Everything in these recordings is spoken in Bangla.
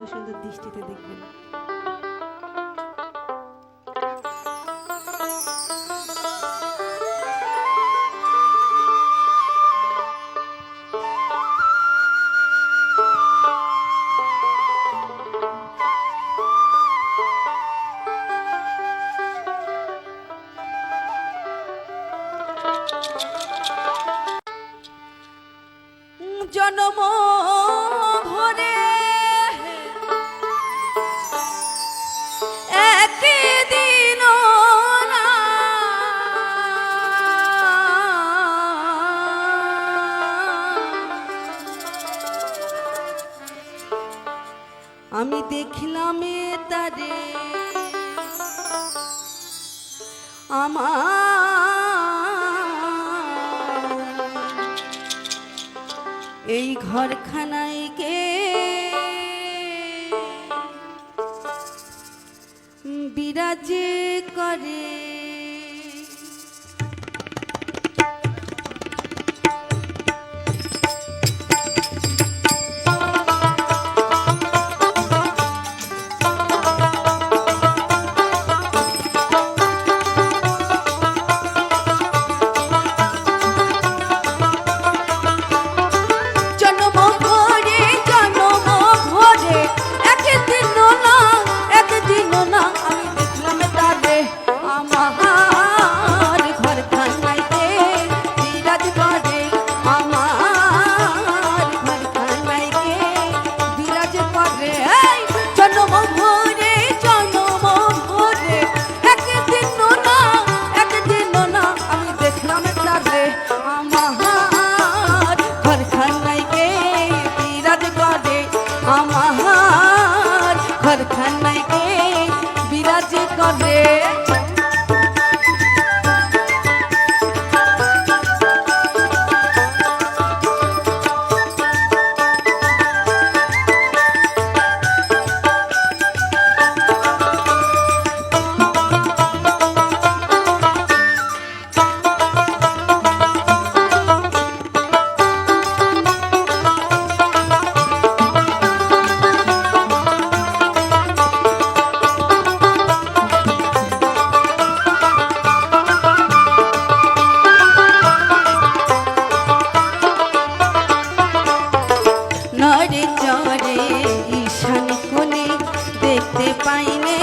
সুন্দর দৃষ্টিতে দেখবেন। জনম ভরে একদিন না আমি দেখলাম তারে এই ঘরখানায় কে বিরাজ করে। ঘরখানায় কে বিরাজ করে। নরে চরে ঈশান কোণে দেখতে পাইনে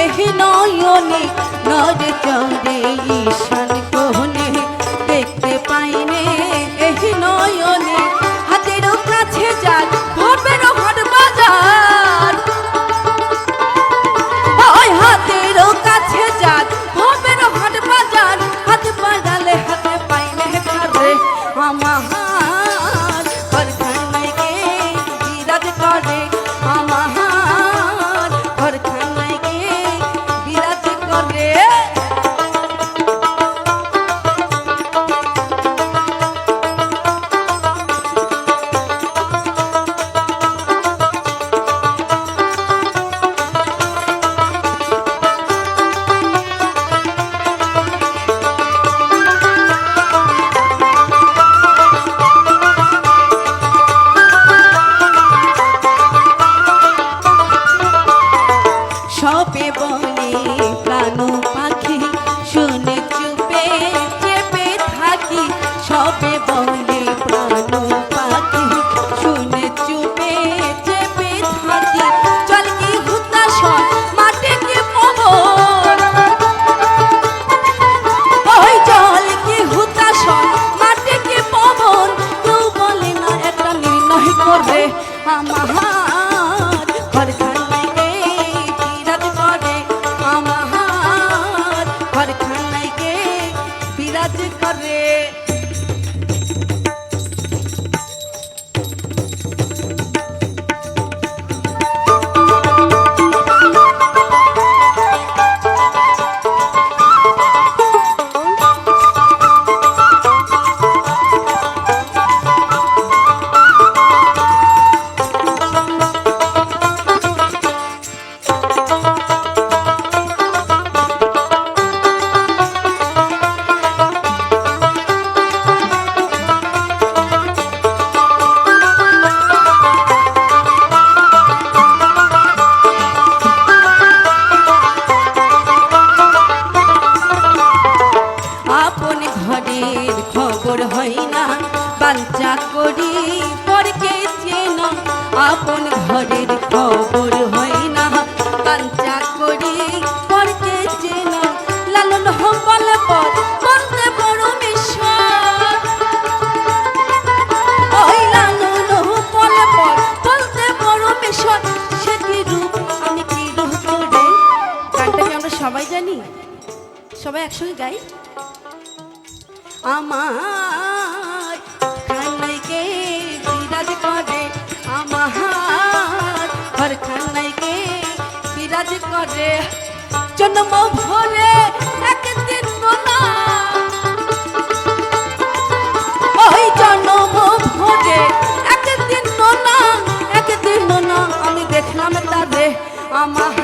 এহি নয়নে, নরে চরে ঈশান কোণে দেখতে পাইনে এহি নয়নে। হাতের কাছে যার ভবের হাট বাজার, ওই হাতের কাছে যার ভবের হাট বাজার, হাত বাড়ালে হাতে পাইনে কারে আমার ঘরখানায় কে বিরাজ করে। আমার ঘরখানায় কে বিরাজ করে। সে কি রূপ আমি কি রূপ করে। গানটা কি আমরা সবাই জানি? সবাই একসঙ্গে গাই। আমার খানাইকে বিরাজ করে, আমার ঘর খানাইকে বিরাজ করে। জন্ম ভরে একদিন না, ওই জন্ম ভরে একদিন না, একদিন না আমি দেখলাম তারে। আমার